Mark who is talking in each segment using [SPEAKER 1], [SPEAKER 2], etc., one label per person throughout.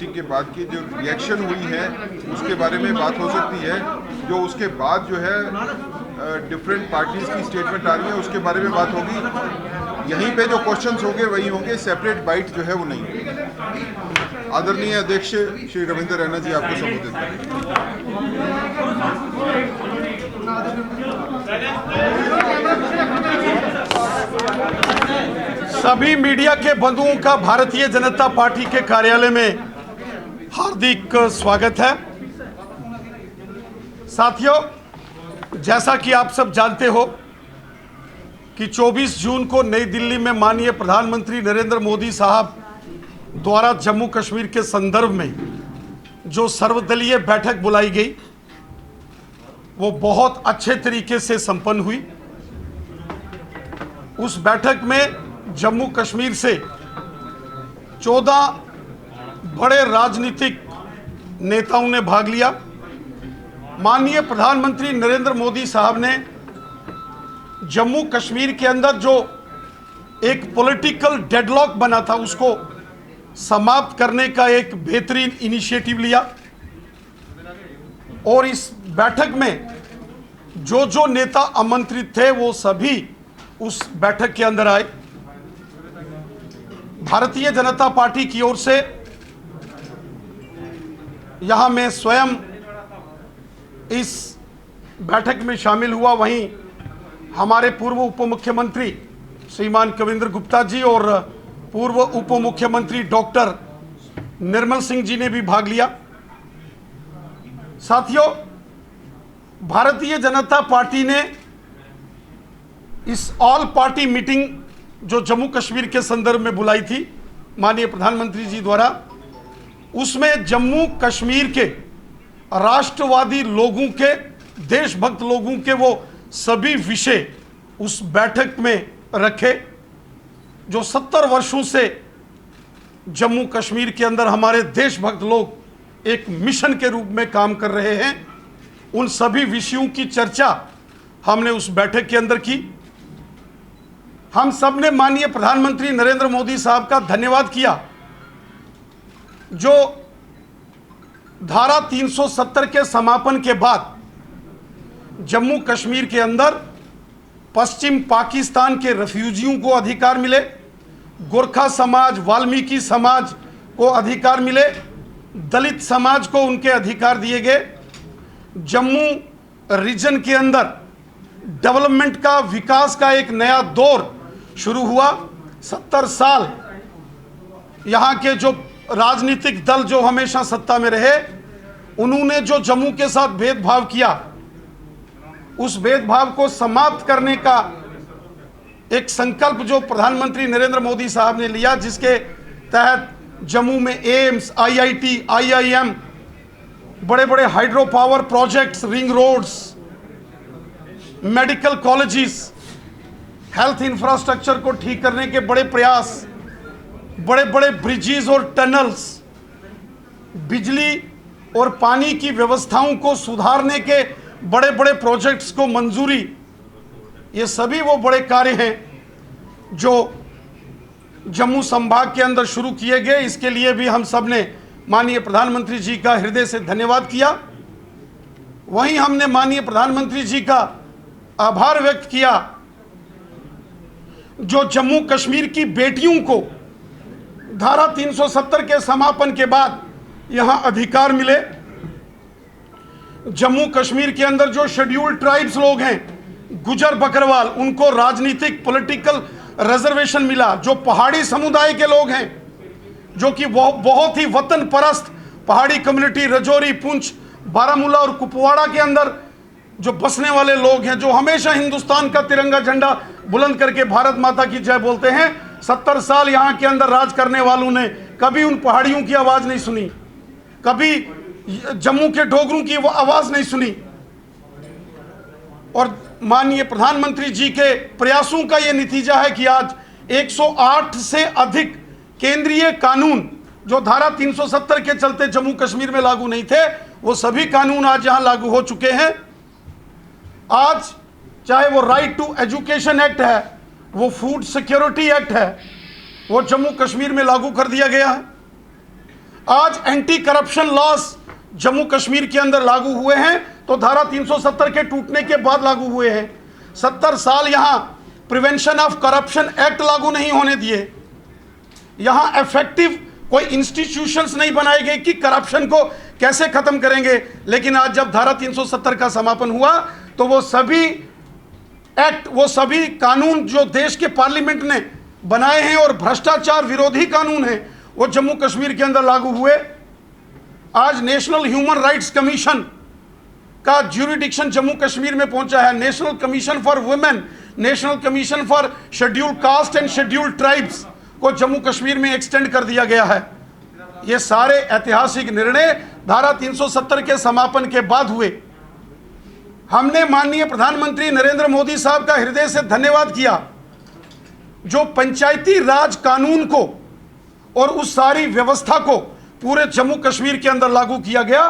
[SPEAKER 1] के बाद की जो रिएक्शन हुई है उसके बारे में बात हो सकती है। जो उसके बाद जो है डिफरेंट पार्टीज की स्टेटमेंट आ रही है उसके बारे में बात होगी। यहीं पे जो क्वेश्चंस होंगे वही होंगे, सेपरेट बाइट जो है वो नहीं। आदरणीय अध्यक्ष श्री रविंद्र रैना जी आपको संबोधित करेंगे।
[SPEAKER 2] सभी मीडिया के बंधुओं का भारतीय जनता पार्टी के कार्यालय में हार्दिक स्वागत है। साथियों, जैसा कि आप सब जानते हो कि 24 जून को नई दिल्ली में माननीय प्रधानमंत्री नरेंद्र मोदी साहब द्वारा जम्मू कश्मीर के संदर्भ में जो सर्वदलीय बैठक बुलाई गई वो बहुत अच्छे तरीके से संपन्न हुई। उस बैठक में जम्मू कश्मीर से 14 बड़े राजनीतिक नेताओं ने भाग लिया। माननीय प्रधानमंत्री नरेंद्र मोदी साहब ने जम्मू कश्मीर के अंदर जो एक पॉलिटिकल डेडलॉक बना था उसको समाप्त करने का एक बेहतरीन इनिशिएटिव लिया और इस बैठक में जो जो नेता आमंत्रित थे वो सभी उस बैठक के अंदर आए। भारतीय जनता पार्टी की ओर से यहां मैं स्वयं इस बैठक में शामिल हुआ, वहीं हमारे पूर्व उप मुख्यमंत्री श्रीमान कविंद्र गुप्ता जी और पूर्व उप मुख्यमंत्री डॉक्टर निर्मल सिंह जी ने भी भाग लिया। साथियों, भारतीय जनता पार्टी ने इस ऑल पार्टी मीटिंग जो जम्मू कश्मीर के संदर्भ में बुलाई थी माननीय प्रधानमंत्री जी द्वारा, उसमें जम्मू कश्मीर के राष्ट्रवादी लोगों के, देशभक्त लोगों के वो सभी विषय उस बैठक में रखे जो 70 वर्षों से जम्मू कश्मीर के अंदर हमारे देशभक्त लोग एक मिशन के रूप में काम कर रहे हैं। उन सभी विषयों की चर्चा हमने उस बैठक के अंदर की। हम सब ने माननीय प्रधानमंत्री नरेंद्र मोदी साहब का धन्यवाद किया जो धारा 370 के समापन के बाद जम्मू कश्मीर के अंदर पश्चिम पाकिस्तान के रेफ्यूजियों को अधिकार मिले, गोरखा समाज, वाल्मीकि समाज को अधिकार मिले, दलित समाज को उनके अधिकार दिए गए। जम्मू रीजन के अंदर डेवलपमेंट का, विकास का एक नया दौर शुरू हुआ। 70 साल यहाँ के जो राजनीतिक दल जो हमेशा सत्ता में रहे उन्होंने जो जम्मू के साथ भेदभाव किया, उस भेदभाव को समाप्त करने का एक संकल्प जो प्रधानमंत्री नरेंद्र मोदी साहब ने लिया, जिसके तहत जम्मू में एम्स, IIT, IIM, बड़े बड़े hydro power projects, ring roads, medical colleges, health infrastructure को ठीक करने के बड़े प्रयास, बड़े बड़े ब्रिजेस और टनल्स, बिजली और पानी की व्यवस्थाओं को सुधारने के बड़े बड़े प्रोजेक्ट्स को मंजूरी, ये सभी वो बड़े कार्य हैं जो जम्मू संभाग के अंदर शुरू किए गए। इसके लिए भी हम सब ने माननीय प्रधानमंत्री जी का हृदय से धन्यवाद किया। वहीं हमने माननीय प्रधानमंत्री जी का आभार व्यक्त किया जो जम्मू कश्मीर की बेटियों को धारा 370 के समापन के बाद यहां अधिकार मिले। जम्मू कश्मीर के अंदर जो शेड्यूल्ड ट्राइब्स लोग हैं, गुजर बकरवाल, उनको राजनीतिक पॉलिटिकल रिजर्वेशन मिला। जो पहाड़ी समुदाय के लोग हैं, जो कि बहुत ही वतन परस्त पहाड़ी कम्युनिटी, रजौरी, पुंछ, बारामूला और कुपवाड़ा के अंदर जो बसने वाले लोग हैं, जो हमेशा हिंदुस्तान का तिरंगा झंडा बुलंद करके भारत माता की जय बोलते हैं, 70 साल यहाँ के अंदर राज करने वालों ने कभी उन पहाड़ियों की आवाज़ नहीं सुनी, कभी जम्मू के डोगरों की आवाज़ नहीं सुनी। और माननीय प्रधानमंत्री जी के प्रयासों का यह नतीजा है कि आज 108 से अधिक केंद्रीय कानून जो धारा 370 के चलते जम्मू कश्मीर में लागू नहीं थे, वो सभी कानून आज यहाँ लागू हो चुके हैं। आज चाहे वो राइट टू एजुकेशन एक्ट है, वो फूड सिक्योरिटी एक्ट है, वो जम्मू कश्मीर में लागू कर दिया गया है। आज anti corruption loss Jammu Kashmir के अंदर लागू हुए हैं तो धारा 370 के टूटने के बाद लागू हुए हैं। 70 साल यहां प्रिवेंशन ऑफ करप्शन एक्ट लागू नहीं होने दिए, यहां इफेक्टिव कोई इंस्टीट्यूशंस नहीं बनाए गए कि करप्शन को कैसे खत्म करेंगे। लेकिन आज जब धारा 370 का समापन हुआ तो वो सभी एक्ट, वो सभी कानून जो देश के पार्लियामेंट ने बनाए हैं और भ्रष्टाचार विरोधी कानून हैं, वो जम्मू कश्मीर के अंदर लागू हुए। आज नेशनल ह्यूमन राइट्स कमीशन का ज्यूरिडिक्शन जम्मू कश्मीर में पहुंचा है। National commission for women, national commission for scheduled caste and scheduled tribes को जम्मू कश्मीर में एक्सटेंड कर दिया गया है। ये सारे ऐतिहासिक निर्णय धारा 370 के समापन के बाद हुए। हमने माननीय प्रधानमंत्री नरेंद्र मोदी साहब का हृदय से धन्यवाद किया जो पंचायती राज कानून को और उस सारी व्यवस्था को पूरे जम्मू कश्मीर के अंदर लागू किया गया।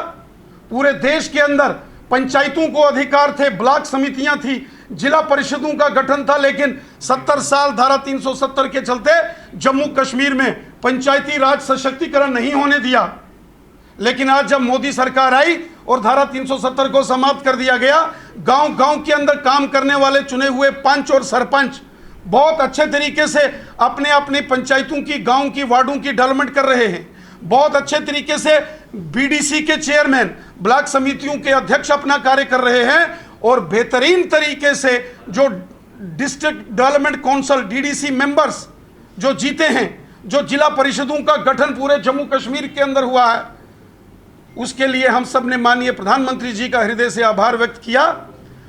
[SPEAKER 2] पूरे देश के अंदर पंचायतों को अधिकार थे, ब्लॉक समितियां थी, जिला परिषदों का गठन था, लेकिन 70 साल धारा 370 के चलते जम्मू कश्मीर में पंचायती राज सशक्तिकरण नहीं होने दिया। लेकिन आज जब मोदी सरकार आई और धारा 370 को समाप्त कर दिया गया, गांव गांव के अंदर काम करने वाले चुने हुए पंच और सरपंच बहुत अच्छे तरीके से अपने अपने पंचायतों की, गांव की, वार्डों की डेवलपमेंट कर रहे हैं। बहुत अच्छे तरीके से बीडीसी के चेयरमैन, ब्लॉक समितियों के अध्यक्ष अपना कार्य कर रहे हैं और बेहतरीन तरीके से जो district development council DDC members जो जीते हैं, जो जिला परिषदों का गठन पूरे जम्मू कश्मीर के अंदर हुआ है, उसके लिए हम सब ने माननीय प्रधानमंत्री जी का हृदय से आभार व्यक्त किया।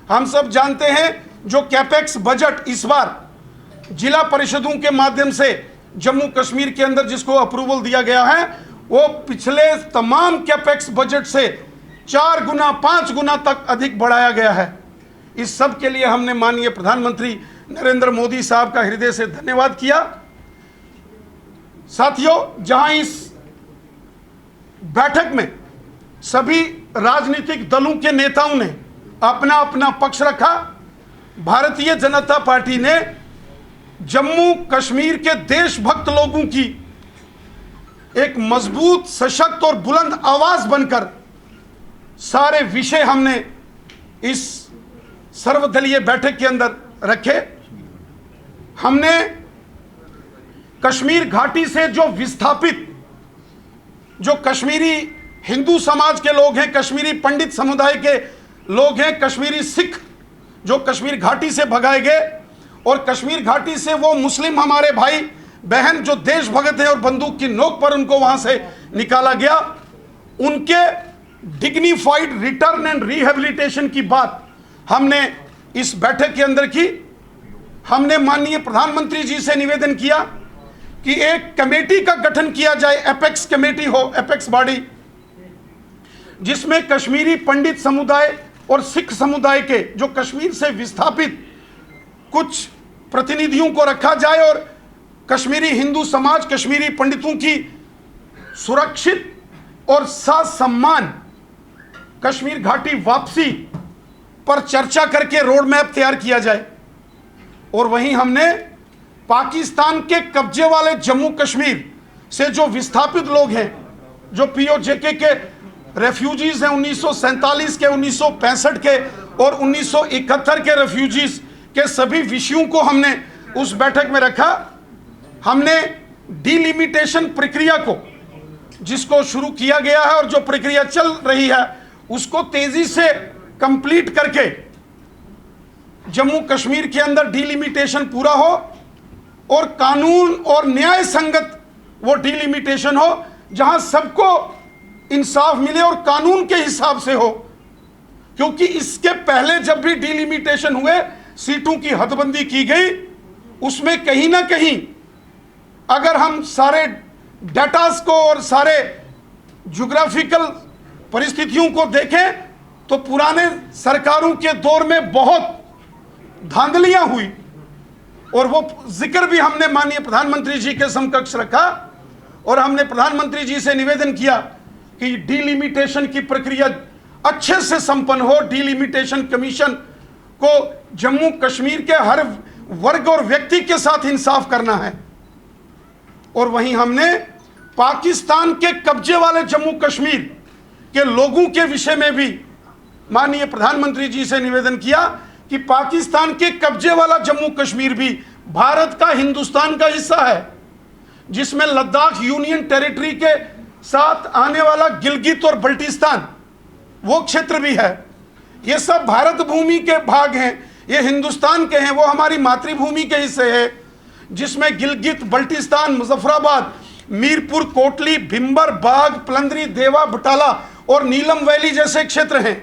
[SPEAKER 2] हम सब जानते हैं जो कैपेक्स बजट इस बार जिला परिषदों के माध्यम से जम्मू कश्मीर के अंदर जिसको अप्रूवल दिया गया है, वो पिछले तमाम कैपेक्स बजट से 4 गुना 5 गुना तक अधिक बढ़ाया गया है। इस सब के लिए हमने माननीय प्रधानमंत्री नरेंद्र मोदी साहब का हृदय से धन्यवाद किया। साथियों, जहां इस बैठक में सभी राजनीतिक दलों के नेताओं ने अपना अपना पक्ष रखा, भारतीय जनता पार्टी ने जम्मू कश्मीर के देशभक्त लोगों की एक मजबूत, सशक्त और बुलंद आवाज बनकर सारे विषय हमने इस सर्वदलीय बैठक के अंदर रखे। हमने कश्मीर घाटी से जो विस्थापित, जो कश्मीरी हिंदू समाज के लोग हैं, कश्मीरी पंडित समुदाय के लोग हैं, कश्मीरी सिख जो कश्मीर घाटी से भगाए गए, और कश्मीर घाटी से वो मुस्लिम हमारे भाई बहन जो देशभक्त हैं और बंदूक की नोक पर उनको वहां से निकाला गया, उनके डिग्निफाइड रिटर्न एंड रिहेबिलिटेशन की बात हमने इस बैठक के अंदर की। हमने माननीय प्रधानमंत्री जी से निवेदन किया कि एक कमेटी का गठन किया जाए, एपेक्स कमेटी हो, एपेक्स बॉडी, जिसमें कश्मीरी पंडित समुदाय और सिख समुदाय के जो कश्मीर से विस्थापित कुछ प्रतिनिधियों को रखा जाए और कश्मीरी हिंदू समाज, कश्मीरी पंडितों की सुरक्षित और ससम्मान कश्मीर घाटी वापसी पर चर्चा करके रोड मैप तैयार किया जाए। और वहीं हमने पाकिस्तान के कब्जे वाले जम्मू कश्मीर से जो विस्थापित लोग हैं, जो पीओजेके के रेफ्यूजीज हैं, 1947 के, 1965 के और 1971 के रेफ्यूजीज के सभी विषयों को हमने उस बैठक में रखा। हमने डिलिमिटेशन प्रक्रिया को, जिसको शुरू किया गया है और जो प्रक्रिया चल रही है, उसको तेजी से कंप्लीट करके जम्मू कश्मीर के अंदर डिलिमिटेशन पूरा हो और कानून और न्याय संगत वो डिलिमिटेशन हो, जहां सबको इंसाफ मिले और कानून के हिसाब से हो। क्योंकि इसके पहले जब भी डिलिमिटेशन हुए, सीटों की हदबंदी की गई, उसमें कहीं ना कहीं अगर हम सारे डाटास को और सारे ज्योग्राफिकल परिस्थितियों को देखें तो पुराने सरकारों के दौर में बहुत धांधलियां हुई, और वो जिक्र भी हमने माननीय प्रधानमंत्री जी के समकक्ष रखा। और हमने प्रधानमंत्री जी से निवेदन किया कि डिलिमिटेशन की प्रक्रिया अच्छे से संपन्न हो, डिलिमिटेशन कमीशन को जम्मू कश्मीर के हर वर्ग और व्यक्ति के साथ इंसाफ करना है। और वहीं हमने पाकिस्तान के कब्जे वाले जम्मू कश्मीर के लोगों के विषय में भी माननीय प्रधानमंत्री जी से निवेदन किया कि पाकिस्तान के कब्जे वाला जम्मू कश्मीर भी भारत का, हिंदुस्तान का हिस्सा है, जिसमें लद्दाख यूनियन टेरिटरी के साथ आने वाला गिलगित और बल्टिस्तान वो क्षेत्र भी है। ये सब भारत भूमि के भाग हैं, ये हिंदुस्तान के हैं, वो हमारी मातृभूमि के हिस्से है, जिसमें गिलगित, बल्टिस्तान, मुजफ्फराबाद, मीरपुर, कोटली, भिंबर, बाग, पलंदरी, देवा, बटाला और नीलम वैली जैसे क्षेत्र हैं।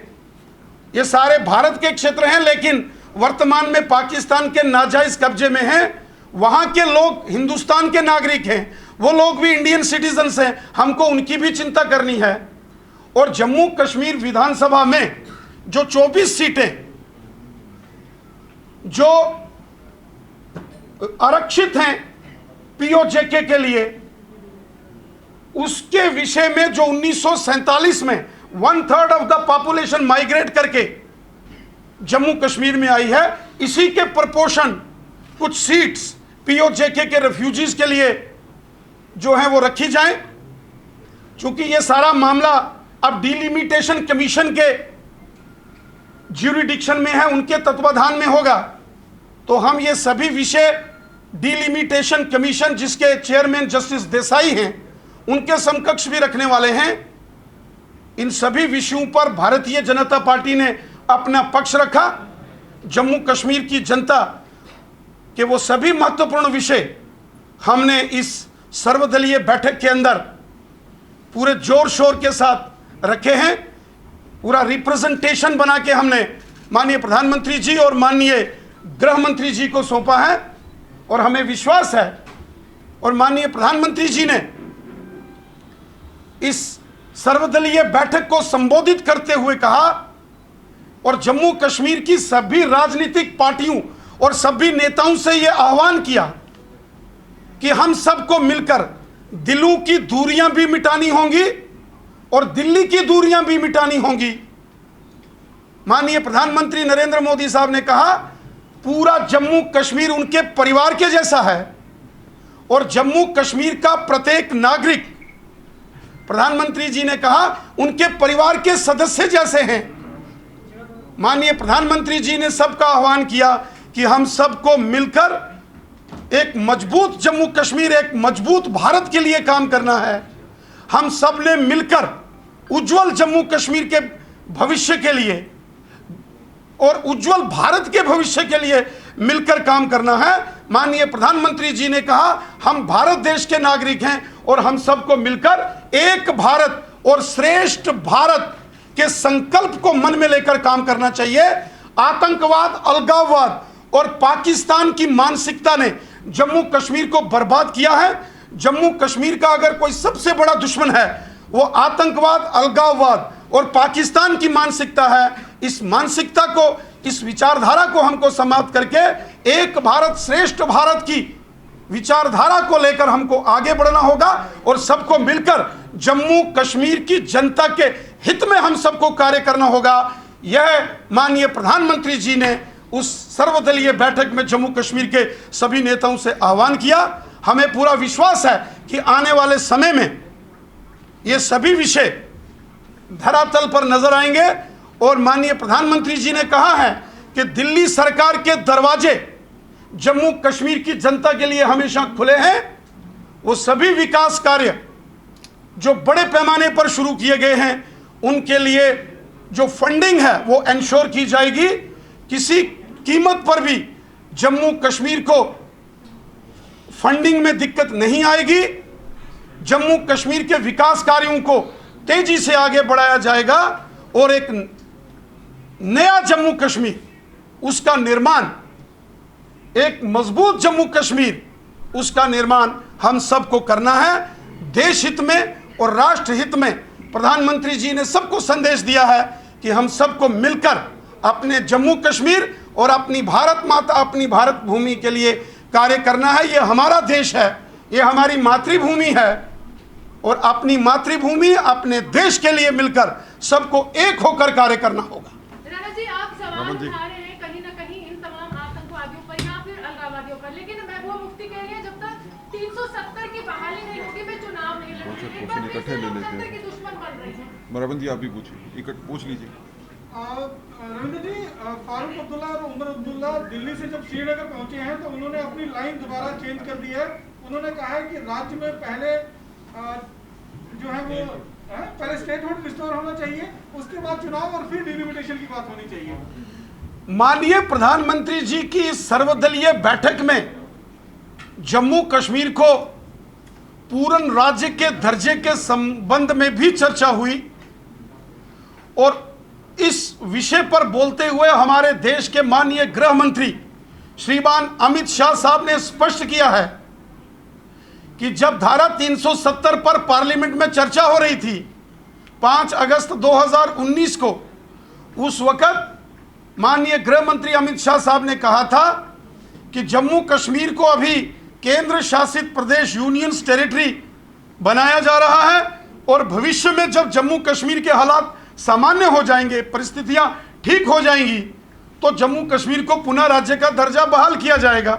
[SPEAKER 2] ये सारे भारत के क्षेत्र हैं, लेकिन वर्तमान में पाकिस्तान के नाजायज कब्जे में हैं। वहां के लोग हिंदुस्तान के नागरिक हैं, वो लोग भी इंडियन सिटीजन्स हैं, हमको उनकी भी चिंता करनी है। और जम्मू कश्मीर विधानसभा में जो 24 सीटें जो आरक्षित हैं पीओजेके के लिए, उसके विषय में जो 1947 में 1/3 ऑफ द पॉपुलेशन माइग्रेट करके जम्मू कश्मीर में आई है, इसी के प्रपोर्शन कुछ सीट्स पीओजेके के रेफ्यूजीज के लिए जो है वो रखी जाएं। चूंकि ये सारा मामला अब डिलिमिटेशन कमीशन के ज्यूरिडिक्शन में है, उनके तत्वाधान में होगा, तो हम ये सभी विषय डिलिमिटेशन कमीशन, जिसके चेयरमैन जस्टिस देसाई हैं, उनके समकक्ष भी रखने वाले हैं। इन सभी विषयों पर भारतीय जनता पार्टी ने अपना पक्ष रखा। जम्मू कश्मीर की जनता के वो सभी महत्वपूर्ण विषय हमने इस सर्वदलीय बैठक के अंदर पूरे जोर शोर के साथ रखे हैं। पूरा रिप्रेजेंटेशन बना के हमने माननीय प्रधानमंत्री जी और माननीय गृह मंत्री जी को सौंपा है, और हमें विश्वास है और माननीय प्रधानमंत्री जी ने इस सर्वदलीय बैठक को संबोधित करते हुए कहा और जम्मू कश्मीर की सभी राजनीतिक पार्टियों और सभी नेताओं से यह आह्वान किया कि हम सबको मिलकर दिलों की दूरियां भी मिटानी होंगी और दिल्ली की दूरियां भी मिटानी होंगी। माननीय प्रधानमंत्री नरेंद्र मोदी साहब ने कहा पूरा जम्मू कश्मीर उनके परिवार के जैसा है, और जम्मू कश्मीर का प्रत्येक नागरिक, प्रधानमंत्री जी ने कहा, उनके परिवार के सदस्य जैसे हैं। माननीय प्रधानमंत्री जी ने सबका आह्वान किया कि हम सबको मिलकर एक मजबूत जम्मू कश्मीर, एक मजबूत भारत के लिए काम करना है। हम सब ने मिलकर उज्जवल जम्मू कश्मीर के भविष्य के लिए और उज्जवल भारत के भविष्य के लिए मिलकर काम करना है। माननीय प्रधानमंत्री जी ने कहा हम भारत देश के नागरिक हैं और हम सबको मिलकर एक भारत और श्रेष्ठ भारत के संकल्प को मन में लेकर काम करना चाहिए। आतंकवाद, अलगाववाद और पाकिस्तान की मानसिकता ने जम्मू कश्मीर को बर्बाद किया है। जम्मू कश्मीर का अगर कोई सबसे बड़ा दुश्मन है वो आतंकवाद, अलगाववाद और पाकिस्तान की मानसिकता है। इस मानसिकता को, इस विचारधारा को हमको समाप्त करके एक भारत श्रेष्ठ भारत की विचारधारा को लेकर हमको आगे बढ़ना होगा और सबको मिलकर जम्मू कश्मीर की जनता के हित में हम सबको कार्य करना होगा। यह माननीय प्रधानमंत्री जी ने उस सर्वदलीय बैठक में जम्मू कश्मीर के सभी नेताओं से आह्वान किया। हमें पूरा विश्वास है कि आने वाले समय में ये सभी विषय धरातल पर नजर आएंगे और माननीय प्रधानमंत्री जी ने कहा है कि दिल्ली सरकार के दरवाजे जम्मू कश्मीर की जनता के लिए हमेशा खुले हैं। वो सभी विकास कार्य जो बड़े पैमाने पर शुरू किए गए हैं उनके लिए जो फंडिंग है वो इंश्योर की जाएगी। किसी कीमत पर भी जम्मू कश्मीर को फंडिंग में दिक्कत नहीं आएगी। जम्मू कश्मीर के विकास कार्यों को तेजी से आगे बढ़ाया जाएगा और एक नया जम्मू कश्मीर, उसका निर्माण, एक मजबूत जम्मू कश्मीर, उसका निर्माण हम सबको करना है। देश हित में और राष्ट्र हित में प्रधानमंत्री जी ने सबको संदेश दिया है कि हम सबको मिलकर अपने जम्मू कश्मीर और अपनी भारत माता, अपनी भारत भूमि के लिए कार्य करना है। ये हमारा देश है, ये हमारी मातृभूमि है और अपनी मातृभूमि, अपने देश के लिए मिलकर सबको एक होकर कार्य करना होगा।
[SPEAKER 3] राणा जी, आप सवाल उठा रहे हैं कहीं ना कहीं इन तमाम आतंकवादियों पर या फिर अलगाववादियों पर, लेकिन महबूबा मुफ्ती कह रही है जब तक 370 की बहाली नहीं होगी मैं चुनाव नहीं लड़ूंगी।
[SPEAKER 1] क्वेश्चन इकट्ठे ले लेते हैं।
[SPEAKER 3] कि दुश्मन बन रहे हैं।
[SPEAKER 1] मरावन जी आप भी पूछिए, पूछ लीजिए।
[SPEAKER 4] रविंद्र जी, फारूक अब्दुल्ला और उमर अब्दुल्ला दिल्ली से जब श्रीनगर पहुंचे हैं तो उन्होंने अपनी लाइन दोबारा चेंज कर दी है। उन्होंने कहा है कि राज्य में पहले जो है वो पहले स्टेटहुड रिस्टोर होना चाहिए, उसके बाद चुनाव और फिर डिलिमिटेशन की बात होनी चाहिए।
[SPEAKER 2] माननीय प्रधानमंत्री जी की इस सर्वदलीय बैठक में जम्मू कश्मीर को पूर्ण राज्य के दर्जे के संबंध में भी चर्चा हुई और इस विषय पर बोलते हुए हमारे देश के माननीय गृह मंत्री श्रीमान अमित शाह साहब ने स्पष्ट किया है कि जब धारा 370 पर पार्लियामेंट में चर्चा हो रही थी 5 अगस्त 2019 को, उस वक्त माननीय गृह मंत्री अमित शाह साहब ने कहा था कि जम्मू कश्मीर को अभी केंद्र शासित प्रदेश यूनियन टेरिटरी बनाया जा रहा है और भविष्य में जब जम्मू कश्मीर के हालात सामान्य हो जाएंगे, परिस्थितियां ठीक हो जाएंगी, तो जम्मू कश्मीर को पुनः राज्य का दर्जा बहाल किया जाएगा।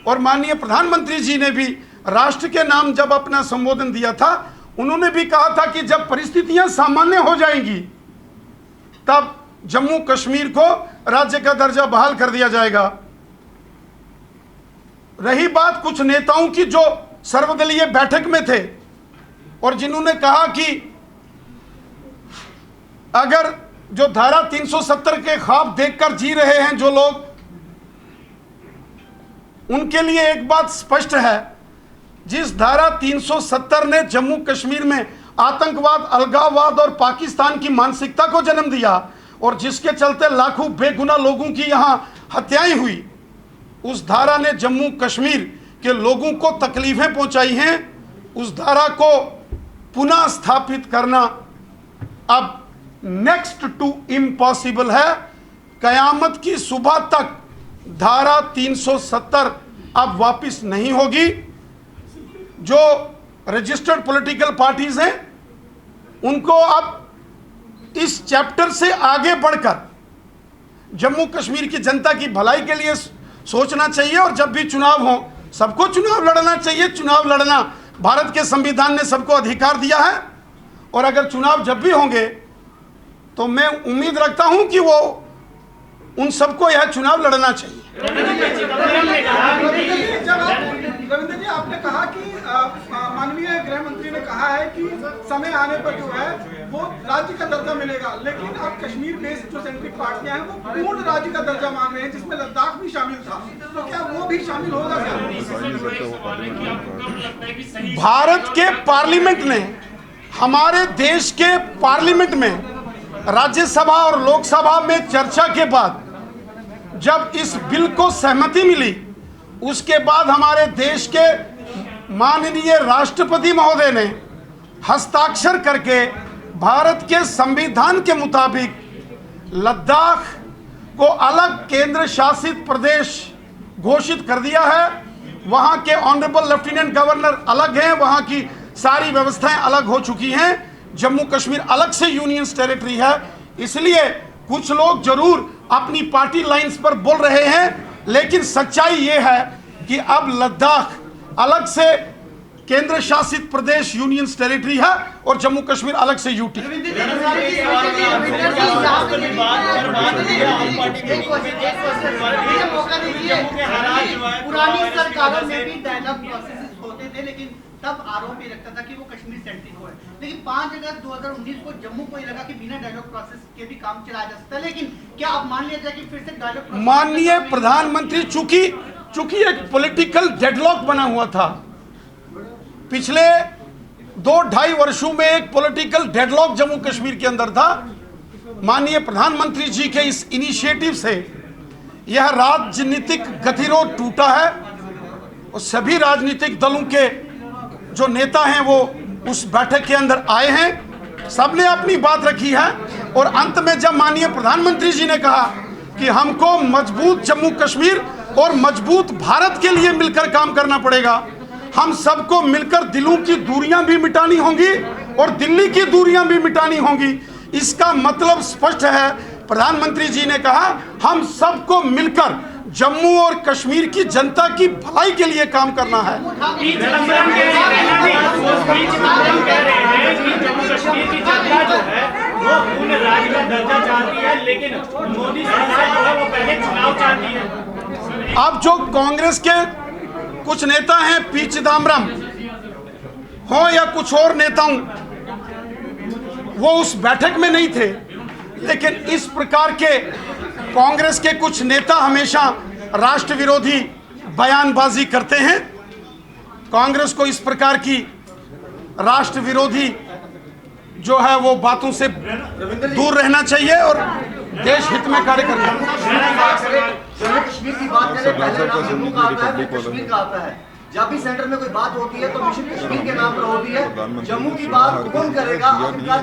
[SPEAKER 2] और माननीय प्रधानमंत्री जी ने भी राष्ट्र के नाम जब अपना संबोधन दिया था, उन्होंने भी कहा था कि जब परिस्थितियां सामान्य हो जाएंगी तब जम्मू कश्मीर को राज्य का दर्जा बहाल कर दिया जाएगा। रही बात कुछ नेताओं की जो सर्वदलीय बैठक में थे और जिन्होंने कहा कि अगर जो धारा 370 के ख्वाब देखकर जी रहे हैं जो लोग, उनके लिए एक बात स्पष्ट है, जिस धारा 370 ने जम्मू कश्मीर में आतंकवाद, अलगाववाद और पाकिस्तान की मानसिकता को जन्म दिया और जिसके चलते लाखों बेगुनाह लोगों की यहां हत्याएं हुई, उस धारा ने जम्मू कश्मीर के लोगों को तकलीफें पहुंचाई हैं। उस धारा को पुनः स्थापित करना अब नेक्स्ट टू इम्पॉसिबल है। कयामत की सुबह तक धारा 370 अब वापस नहीं होगी। जो रजिस्टर्ड पॉलिटिकल पार्टीज हैं उनको अब इस चैप्टर से आगे बढ़कर जम्मू कश्मीर की जनता की भलाई के लिए सोचना चाहिए और जब भी चुनाव हो सबको चुनाव लड़ना चाहिए। चुनाव लड़ना भारत के संविधान ने सबको अधिकार दिया है और अगर चुनाव जब भी होंगे तो मैं उम्मीद रखता हूं कि वो उन सबको यह चुनाव लड़ना चाहिए।
[SPEAKER 4] रविंद्र जी, आपने कहा कि माननीय गृह मंत्री ने कहा है कि समय आने पर जो है वो राज्य का दर्जा मिलेगा, लेकिन अब कश्मीर बेस्ड जो सेंट्रिक पार्टियां हैं वो पूर्ण राज्य का दर्जा मांग रहे हैं, जिसमें लद्दाख भी शामिल था, तो क्या वो भी शामिल होगा?
[SPEAKER 2] भारत के पार्लियामेंट ने, हमारे देश के पार्लियामेंट में राज्यसभा और लोकसभा में चर्चा के बाद जब इस बिल को सहमति मिली, उसके बाद हमारे देश के माननीय राष्ट्रपति महोदय ने हस्ताक्षर करके भारत के संविधान के मुताबिक लद्दाख को अलग केंद्र शासित प्रदेश घोषित कर दिया है। वहां के ऑनरेबल लेफ्टिनेंट गवर्नर अलग हैं, वहां की सारी व्यवस्थाएं अलग हो चुकी हैं। जम्मू कश्मीर अलग से यूनियन टेरिटरी है। इसलिए कुछ लोग जरूर अपनी पार्टी लाइंस पर बोल रहे हैं, लेकिन सच्चाई ये है कि अब लद्दाख अलग से केंद्र शासित प्रदेश यूनियन टेरिटरी है और जम्मू कश्मीर अलग से यूटी।
[SPEAKER 5] पुरानी सरकारों में भी डायलॉग प्रोसेस होते थे, लेकिन तब आरोप भी लगता था कि वो कश्मीर सेंट्रिक हो, लेकिन 5 अगस्त 2019 को जम्मू को लगा कि बिना डायलॉग प्रोसेस के भी काम चलाया जा सकता है। लेकिन क्या अब मान लिया जाए कि फिर से डायलॉग?
[SPEAKER 2] माननीय प्रधानमंत्री, चूंकि एक पॉलिटिकल डेडलॉक बना हुआ था, पिछले 2-2.5 वर्षों में एक पॉलिटिकल डेडलॉक जम्मू कश्मीर के अंदर था। माननीय प्रधानमंत्री जी के इस इनिशिएटिव से यह राजनीतिक गतिरोध टूटा है और सभी राजनीतिक दलों के जो नेता हैं वो उस बैठक के अंदर आए हैं, सबने अपनी बात रखी है और अंत में जब माननीय प्रधानमंत्री जी ने कहा कि हमको मजबूत जम्मू कश्मीर और मजबूत भारत के लिए मिलकर काम करना पड़ेगा, हम सबको मिलकर दिलों की दूरियां भी मिटानी होंगी और दिल्ली की दूरियां भी मिटानी होंगी। इसका मतलब स्पष्ट है। प्रधानमंत्री जी ने कहा हम सबको मिलकर जम्मू और कश्मीर की जनता की भलाई के लिए काम करना है।
[SPEAKER 6] चिदंबरम कह रहे हैं कि जम्मू कश्मीर की जनता जो है वो पूर्ण राज्य का दर्जा चाहती है, लेकिन मोदी सरकार जो है वो पहले चुनाव चाहती है।
[SPEAKER 2] अब जो कांग्रेस के कुछ नेता हैं, पी चिदंबरम हो या कुछ और नेताओं, वो उस बैठक में नहीं थे, लेकिन इस प्रकार के कांग्रेस के कुछ नेता हमेशा राष्ट्र विरोधी बयानबाजी करते हैं। कांग्रेस को इस प्रकार की राष्ट्र विरोधी जो है वो बातों से दूर रहना चाहिए और देश हित में कार्य करना।
[SPEAKER 7] जम्मू कश्मीर की बात करें, पहले नाम जम्मू का आता है, फिर कश्मीर का आता है। जब भी सेंटर में कोई बात होती है तो मिशन कश्मीर के नाम पर होती है। जम्मू की बात कौन करेगा,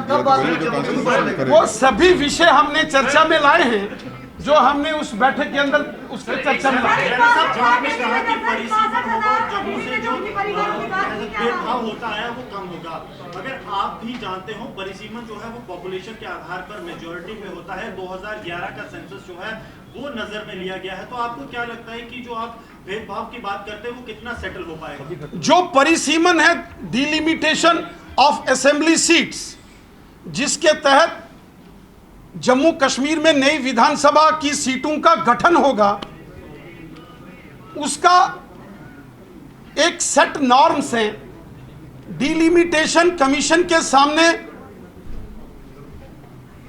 [SPEAKER 7] कब बात होगी जम्मू कश्मीर?
[SPEAKER 2] वो सभी विषय हमने चर्चा में लाए हैं जो हमने उस बैठक के अंदर उसके चर्चा में लाए।
[SPEAKER 8] भेदभाव होता है वो कम होगा। अगर आप भी जानते हो परिसीमन जो है वो पॉपुलेशन के आधार पर मेजॉरिटी में होता है। 2011 का सेंसस जो है वो नजर में लिया गया है। तो आपको क्या लगता है कि जो आप भेदभाव की बात करते हैं वो कितना सेटल हो पाएगा?
[SPEAKER 2] जो परिसीमन है, डिलिमिटेशन ऑफ असेंबली सीट्स, जिसके तहत जम्मू कश्मीर में नई विधानसभा की सीटों का गठन होगा, उसका एक सेट नॉर्म्स हैं। डिलिमिटेशन कमीशन के सामने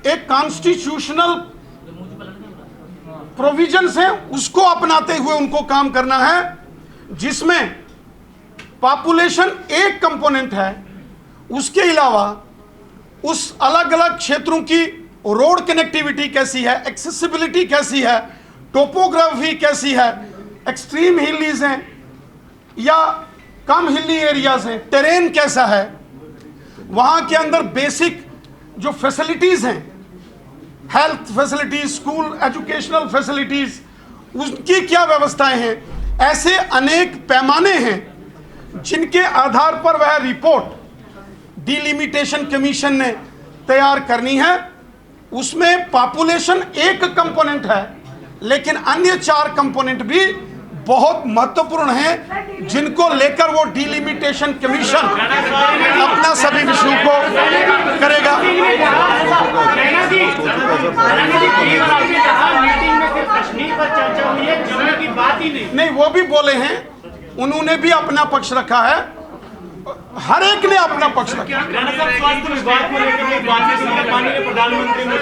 [SPEAKER 2] एक कॉन्स्टिट्यूशनल प्रोविजंस हैं, उसको अपनाते हुए उनको काम करना है, जिसमें पॉपुलेशन एक कंपोनेंट है। उसके अलावा उस अलग अलग क्षेत्रों की रोड कनेक्टिविटी कैसी है, एक्सेसिबिलिटी कैसी है, टोपोग्राफी कैसी है, एक्सट्रीम हिलीज हैं या कम हिली एरियाज हैं, टेरेन कैसा है, वहाँ के अंदर बेसिक जो फैसिलिटीज़ हैं, health facilities, school educational facilities, उनकी क्या व्यवस्थाएं हैं। ऐसे अनेक पैमाने हैं जिनके आधार पर वह रिपोर्ट डिलिमिटेशन कमीशन ने तैयार करनी है। उसमें पॉपुलेशन एक कंपोनेंट है, लेकिन अन्य 4 कंपोनेंट भी बहुत महत्वपूर्ण हैं, जिनको लेकर वो डिलिमिटेशन कमीशन अपना सभी विषयों को करेगा।
[SPEAKER 6] कश्मीर पर चर्चा हुई है, जम्मू की बात ही
[SPEAKER 2] नहीं, वो भी बोले हैं, उन्होंने भी अपना पक्ष रखा है, हर एक ने अपना पक्ष रखा।
[SPEAKER 6] स्वास्थ्य विभाग को लेकर बातचीत माननीय प्रधानमंत्री ने